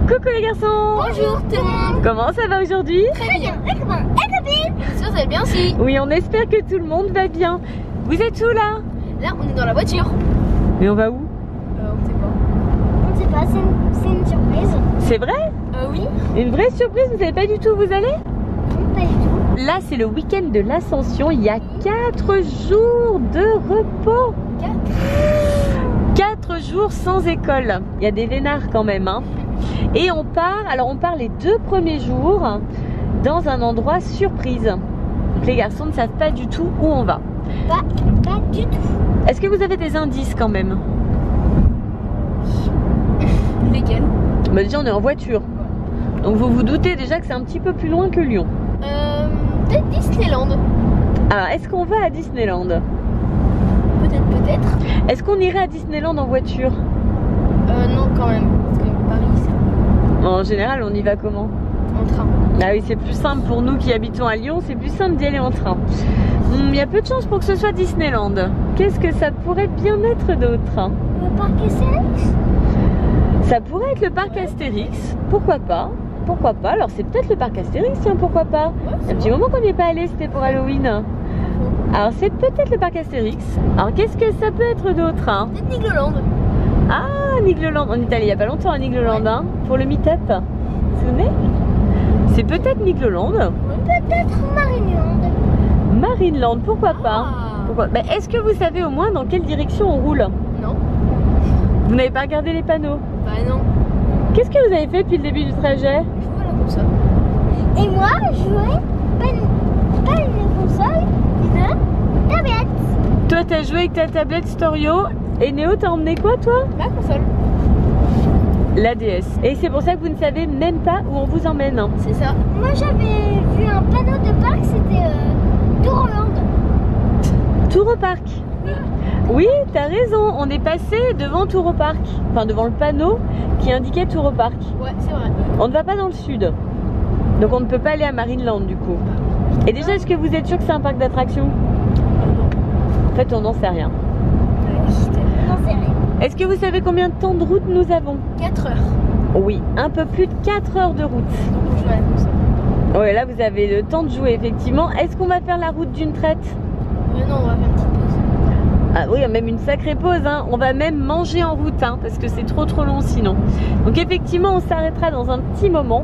Coucou les garçons. Bonjour tout le monde. Comment ça va aujourd'hui? Très bien. Ça va bien aussi. Oui, on espère que tout le monde va bien. Vous êtes où là? Là on est dans la voiture. Mais on va où? On sait pas, c'est une surprise. C'est vrai? Oui. Une vraie surprise, vous savez pas du tout où vous allez? Non, pas du tout. Là c'est le week-end de l'Ascension, il y a 4 jours de repos. 4 jours sans école. Il y a des vénards quand même hein. Et on part, alors on part les 2 premiers jours dans un endroit surprise. Donc les garçons ne savent pas du tout où on va. Pas du tout. Est-ce que vous avez des indices quand même? Lesquels? Bah déjà on est en voiture. Donc vous vous doutez déjà que c'est un petit peu plus loin que Lyon. Peut-être Disneyland. Alors est-ce qu'on va à Disneyland? Peut-être. Est-ce qu'on irait à Disneyland en voiture? Non quand même. Parce que Paris c'est En général on y va comment? en train. Ah oui, c'est plus simple pour nous qui habitons à Lyon, c'est plus simple d'y aller en train. Il y a peu de chance pour que ce soit Disneyland. Qu'est-ce que ça pourrait bien être d'autre? Le parc Astérix? Ça pourrait être le parc Astérix, pourquoi pas? Pourquoi pas? Alors c'est peut-être le parc Astérix, tiens, pourquoi pas? Un petit moment qu'on n'y est pas allé, c'était pour Halloween. Alors c'est peut-être le parc Astérix. Alors qu'est-ce que ça peut être d'autre hein? Peut-être Nigloland. Ah, Nigloland, on est allé il n'y a pas longtemps à Nigloland hein, pour le meet-up. Vous vous souvenez? C'est peut-être Nigloland. Peut-être Marineland. Marineland, pourquoi pas? Pourquoi? Ben, est-ce que vous savez au moins dans quelle direction on roule? Non. Vous n'avez pas regardé les panneaux? Bah non. Qu'est-ce que vous avez fait depuis le début du trajet? Je joue à la console. Et moi, je jouais pas une console, une tablette. Toi, t'as joué avec ta tablette Storio. Et Néo, t'as emmené quoi, toi? Ma console. La DS. Et c'est pour ça que vous ne savez même pas où on vous emmène. C'est ça. Moi, j'avais vu un panneau de parc, c'était Tourland. Tour au parc. Oui, t'as raison. On est passé devant Tour au parc. Enfin, devant le panneau qui indiquait Tour au parc. Ouais, c'est vrai. On ne va pas dans le sud. Donc on ne peut pas aller à Marineland du coup. Et déjà, est-ce que vous êtes sûr que c'est un parc d'attractions? En fait, on n'en sait rien. Non, c'est rien. Est-ce que vous savez combien de temps de route nous avons? 4 heures. Oui, un peu plus de 4 heures de route. On joue à la console. Ouais, là vous avez le temps de jouer effectivement. Est-ce qu'on va faire la route d'une traite? Non, on va faire une petite pause. Ah oui, même une sacrée pause hein. On va même manger en route hein, parce que c'est trop long sinon. Donc effectivement on s'arrêtera dans un petit moment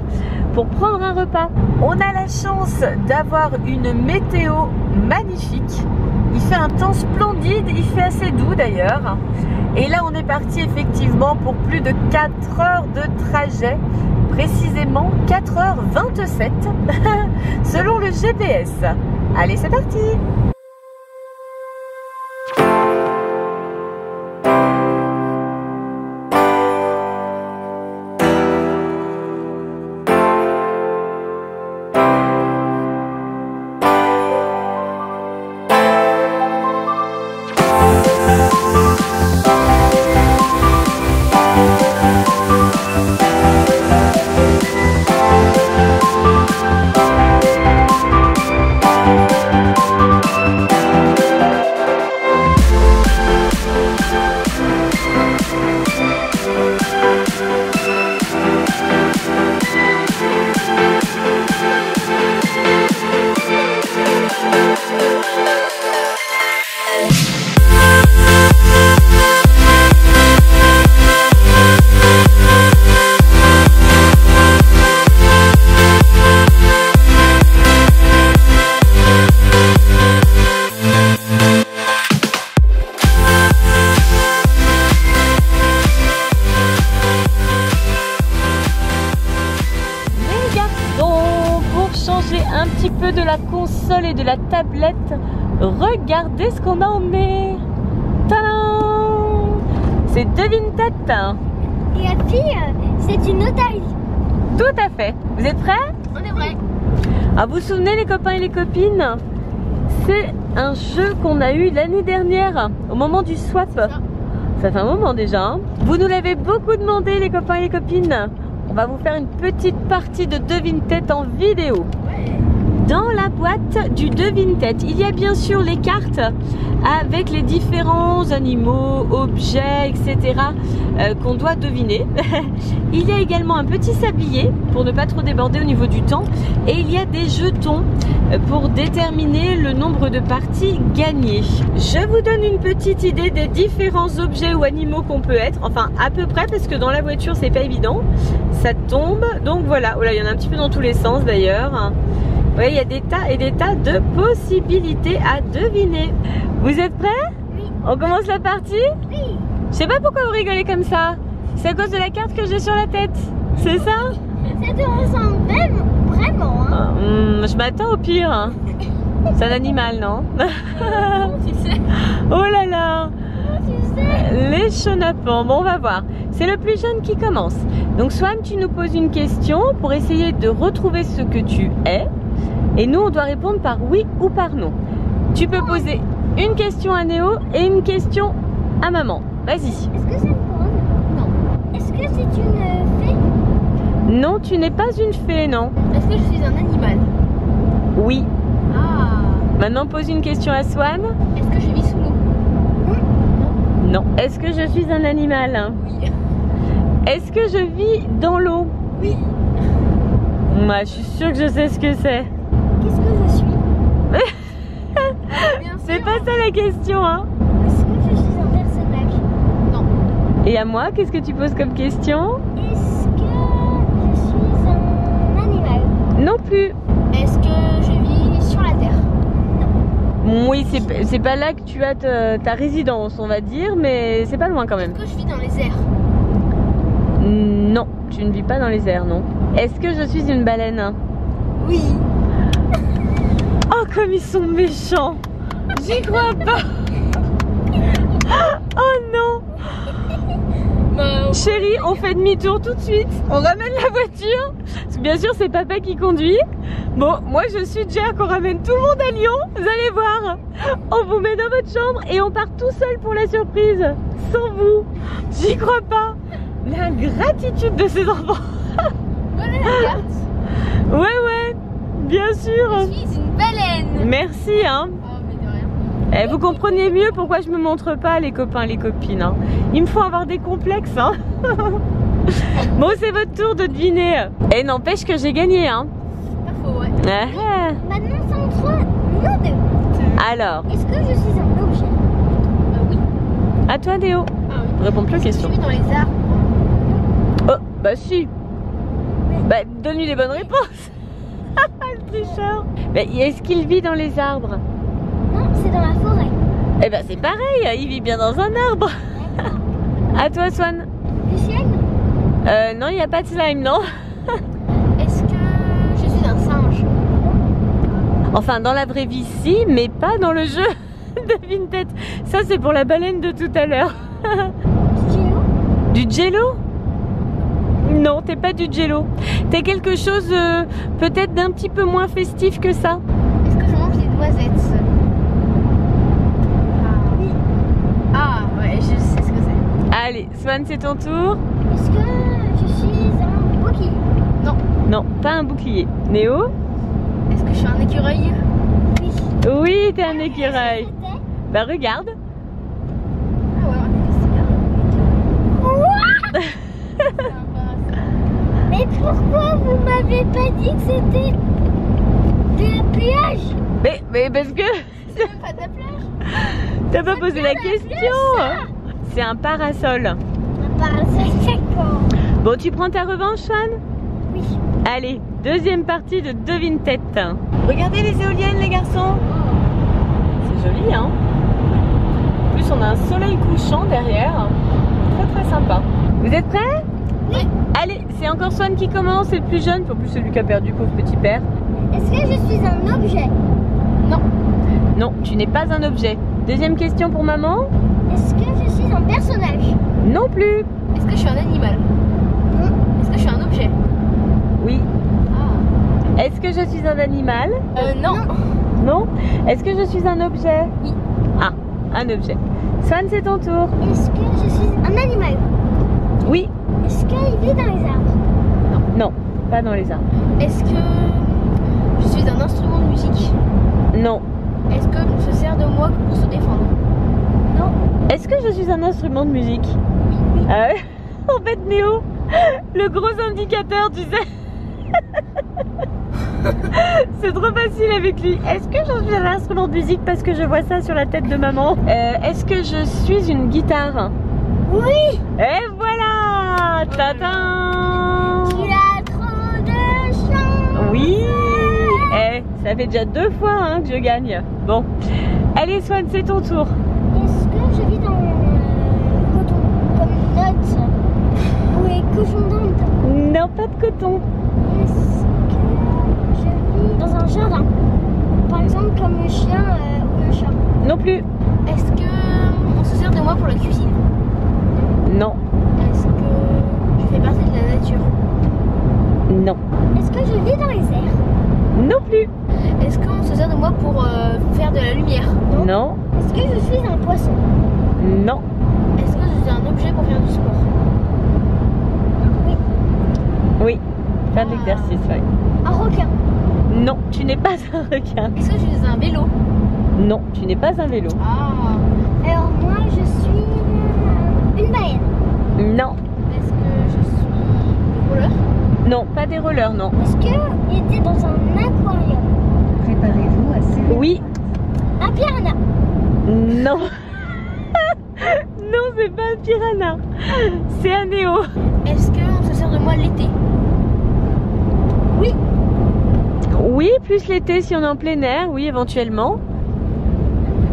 pour prendre un repas. On a la chance d'avoir une météo magnifique. Il fait un temps splendide, il fait assez doux d'ailleurs. Et là on est parti effectivement pour plus de 4 heures de trajet. Précisément 4h27 selon le GPS. Allez, c'est parti! Un petit peu de la console et de la tablette. Regardez ce qu'on a emmené. Tadam! C'est Devine Tête. Et la fille, c'est une otarie. Tout à fait. Vous êtes prêts? On est vrai. Ah, vous vous souvenez les copains et les copines? C'est un jeu qu'on a eu l'année dernière au moment du swap. Ça fait un moment déjà hein. Vous nous l'avez beaucoup demandé les copains et les copines. On va vous faire une petite partie de Devine Tête en vidéo. dans la boîte du devine-tête. Il y a bien sûr les cartes avec les différents animaux, objets, etc. Qu'on doit deviner. Il y a également un petit sablier pour ne pas trop déborder au niveau du temps. Et il y a des jetons pour déterminer le nombre de parties gagnées. Je vous donne une petite idée des différents objets ou animaux qu'on peut être. Enfin, à peu près, parce que dans la voiture, c'est pas évident. Ça tombe. Donc voilà. Oh là, il y en a un petit peu dans tous les sens d'ailleurs. Oui, il y a des tas et des tas de possibilités à deviner. Vous êtes prêts? Oui. On commence la partie? Oui. Je sais pas pourquoi vous rigolez comme ça. C'est à cause de la carte que j'ai sur la tête. C'est ça? Ça te ressemble même vraiment. Hein. Je m'attends au pire. C'est un animal, non? Tu sais. Oh là là. Tu sais. Les chenapans. Bon, on va voir. C'est le plus jeune qui commence. Donc Swan, tu nous poses une question pour essayer de retrouver ce que tu es. Et nous, on doit répondre par oui ou par non. Tu peux poser une question à Néo et une question à maman. Vas-y. Est-ce que c'est une couronne? Non. Est-ce que c'est une fée? Non, tu n'es pas une fée, non. Est-ce que je suis un animal? Oui. Ah. Maintenant, pose une question à Swan. Est-ce que je vis sous l'eau? Non. Est-ce que je suis un animal? Oui. Est-ce que je vis dans l'eau? Oui. Moi, je suis sûre que je sais ce que c'est. Qu'est-ce que je suis? C'est pas ça la question, hein. Est-ce que je suis un personnage? Non. Et à moi, qu'est-ce que tu poses comme question? Est-ce que je suis un animal? Non plus. Est-ce que je vis sur la terre? Non. Oui, c'est pas là que tu as ta résidence, on va dire, mais c'est pas loin quand même. Est-ce que je vis dans les airs? Non, tu ne vis pas dans les airs, non. Est-ce que je suis une baleine? Oui. Oh, comme ils sont méchants. J'y crois pas. Oh non. Chérie, on fait demi-tour tout de suite. On ramène la voiture. Parce que bien sûr, c'est papa qui conduit. Bon, moi je suis Jack, on ramène tout le monde à Lyon. Vous allez voir. On vous met dans votre chambre et on part tout seul pour la surprise. Sans vous. J'y crois pas. L'ingratitude de ces enfants. Voilà la carte. Ouais, bien sûr. Je suis une baleine. Merci, hein. Oh, mais de rien. Vous comprenez mieux pourquoi je me montre pas, les copains, les copines. Hein. Il me faut avoir des complexes. Hein. Bon, c'est votre tour de deviner. Et n'empêche que j'ai gagné. Hein. Pas faux, ouais. Maintenant, c'est entre nous deux. Alors, est-ce que je suis un objet? Oui. À toi, Néo. Ah oui. Réponds plus aux questions. Je vis dans les arbres. Oh, bah si. Bah, donne-lui les bonnes réponses. Le tricheur. Mais est-ce qu'il vit dans les arbres? Non, c'est dans la forêt. Eh ben, c'est pareil. Il vit bien dans un arbre. À toi, Swan. Du ciel? Non, il n'y a pas de slime, non. Est-ce que je suis un singe? Enfin, dans la vraie vie, si, mais pas dans le jeu. Devine-tête. Ça, c'est pour la baleine de tout à l'heure. Du jello? Du jello? Non, t'es pas du jello. T'es quelque chose peut-être d'un petit peu moins festif que ça. Est-ce que je mange des noisettes? Oui. Ah ouais, je sais ce que c'est. Allez, Swan, c'est ton tour. Est-ce que je suis un bouclier? Non. Non, pas un bouclier. Néo? Est-ce que je suis un écureuil? Oui. Oui, t'es un écureuil. Bah regarde. Ah ouais, on est mais pourquoi vous m'avez pas dit que c'était de la plage? Mais parce que C'est même pas de la plage. t'as pas posé la question. C'est un parasol. Un parasol, d'accord. Bon, tu prends ta revanche, Swan? Oui. Allez, deuxième partie de devine-tête. Regardez les éoliennes, les garçons. C'est joli, hein? En plus, on a un soleil couchant derrière. Très très sympa. Vous êtes prêts? Oui. Allez, c'est encore Swan qui commence, c'est le plus jeune, puis en plus celui qui a perdu, pauvre petit père. Est-ce que je suis un objet? Non. Non, tu n'es pas un objet. Deuxième question pour maman? Est-ce que je suis un personnage? Non plus. Est-ce que je suis un animal? Non. Est-ce que je suis un objet? Oui. Ah. Est-ce que je suis un animal? Non. Non. Est-ce que je suis un objet? Oui. Ah, un objet. Swan, c'est ton tour. Est-ce que je suis un animal? Oui. Est-ce qu'il vit dans les arbres? Non, pas dans les arbres. Est-ce que je suis un instrument de musique? Non. Est-ce que on se sert de moi pour se défendre? Non. Est-ce que je suis un instrument de musique? Oui. Ah ouais. En fait, Néo, le gros indicateur, tu sais. C'est trop facile avec lui. Est-ce que je suis un instrument de musique parce que je vois ça sur la tête de maman? Est-ce que je suis une guitare? Oui. Et voilà. Tadam. Tu as trop de chance. Oui. Ça fait déjà 2 fois hein, que je gagne. Bon. Allez Swan, c'est ton tour. Est-ce que je vis dans le coton comme note ou les cochons d'Inde? Non, pas de coton. Est-ce que je vis dans un jardin? Par exemple comme le chien ou le chat? Non plus. Est-ce que on se sert de moi pour la cuisine? Non. Est-ce que je fais partie de la nature? Non. Est-ce que je vis dans les airs? Non plus. Est-ce qu'on se sert de moi pour faire de la lumière? Non. Est-ce que je suis un poisson? Non. Est-ce que je suis un objet pour faire du sport? Oui. Oui. Faire de l'exercice, ouais. Un requin? Non, tu n'es pas un requin. Est-ce que je suis un vélo? Non, tu n'es pas un vélo. Ah. Alors moi je suis une baleine. Non. Est-ce que je suis un roller? Non, pas des rollers, non. Est-ce que j'étais dans un aquarium? Préparez-vous à serrer. Oui. Un piranha? Non. Non, c'est pas un piranha. C'est un Néo. Est-ce qu'on se sert de moi l'été? Oui. Oui, plus l'été si on est en plein air, oui, éventuellement.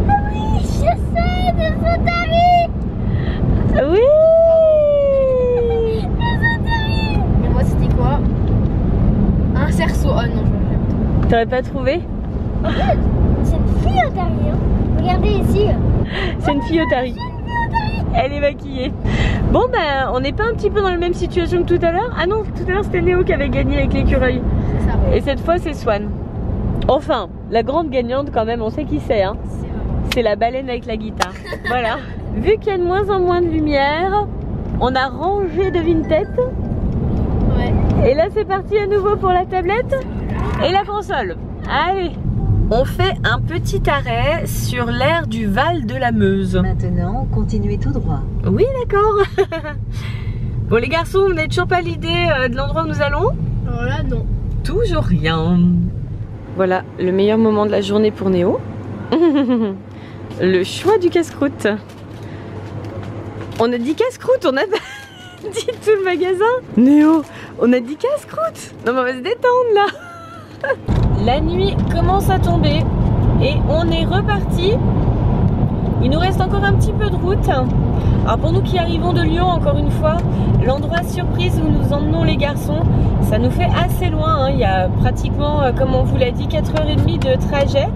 Ah oui, je sais, des otaries. Oui. Mais moi c'était quoi? Un cerceau. Oh non, je T'aurais pas trouvé? En fait, c'est une fille otarie. Hein. Regardez ici. C'est une fille otarie. Elle est maquillée. Bon ben, on n'est pas un petit peu dans la même situation que tout à l'heure? Ah non, tout à l'heure c'était Néo qui avait gagné avec l'écureuil. C'est ça. Et cette fois c'est Swan. Enfin, la grande gagnante quand même, on sait qui c'est hein. C'est vraiment. C'est la baleine avec la guitare. Voilà. Vu qu'il y a de moins en moins de lumière, on a rangé de Vinted. Ouais. Et là c'est parti à nouveau pour la tablette et la console. Allez. On fait un petit arrêt sur l'aire du Val de la Meuse. Maintenant, continuez tout droit. Oui, d'accord. Bon, les garçons, vous n'avez toujours pas l'idée de l'endroit où nous allons? Alors là, non. Toujours rien. Voilà, le meilleur moment de la journée pour Néo. Le choix du casse-croûte. On a dit casse-croûte, on a pas dit tout le magasin. Néo, on a dit casse-croûte. Non, mais on va se détendre là. La nuit commence à tomber et on est reparti. Il nous reste encore un petit peu de route. Alors pour nous qui arrivons de Lyon, encore une fois, l'endroit surprise où nous emmenons les garçons, ça nous fait assez loin. Hein. Il y a pratiquement, comme on vous l'a dit, 4h30 de trajet,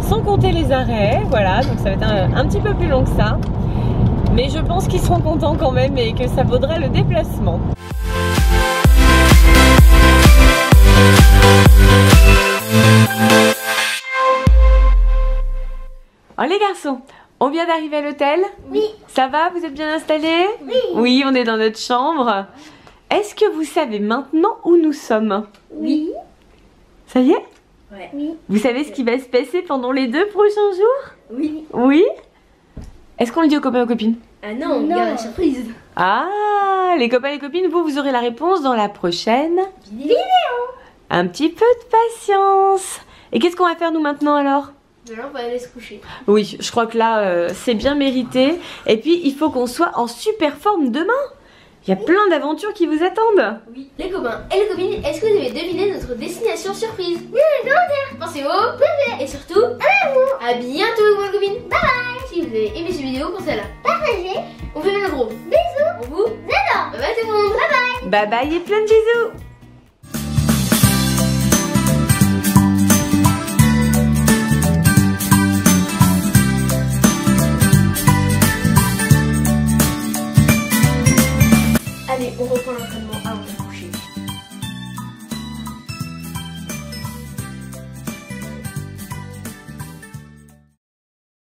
sans compter les arrêts. Voilà, donc ça va être un petit peu plus long que ça. Mais je pense qu'ils seront contents quand même et que ça vaudra le déplacement. Oh les garçons, on vient d'arriver à l'hôtel? Oui. Ça va? Vous êtes bien installés? Oui. Oui, on est dans notre chambre. Est-ce que vous savez maintenant où nous sommes? Oui. Ça y est? Ouais. Oui. Vous savez ce qui va se passer pendant les 2 prochains jours? Oui. Oui? Est-ce qu'on le dit aux copains et aux copines? Ah non, on garde la surprise. Ah, les copains et les copines, vous aurez la réponse dans la prochaine Vidéo. Un petit peu de patience. Et qu'est-ce qu'on va faire nous maintenant alors? Maintenant, on va aller se coucher. Oui, je crois que là, c'est bien mérité. Et puis, il faut qu'on soit en super forme demain. Il y a plein d'aventures qui vous attendent. Oui. Les copains et les copines, est-ce que vous avez deviné notre destination surprise? Oui, les commentaires. Pensez au pouce et surtout, à bientôt, les copines. Bye bye. Si vous avez aimé cette vidéo, pensez à la partager. On fait un gros bisous. On vous adore. Bye bye tout le monde. Bye bye. Bye bye et plein de bisous. Allez, on reprend l'entraînement.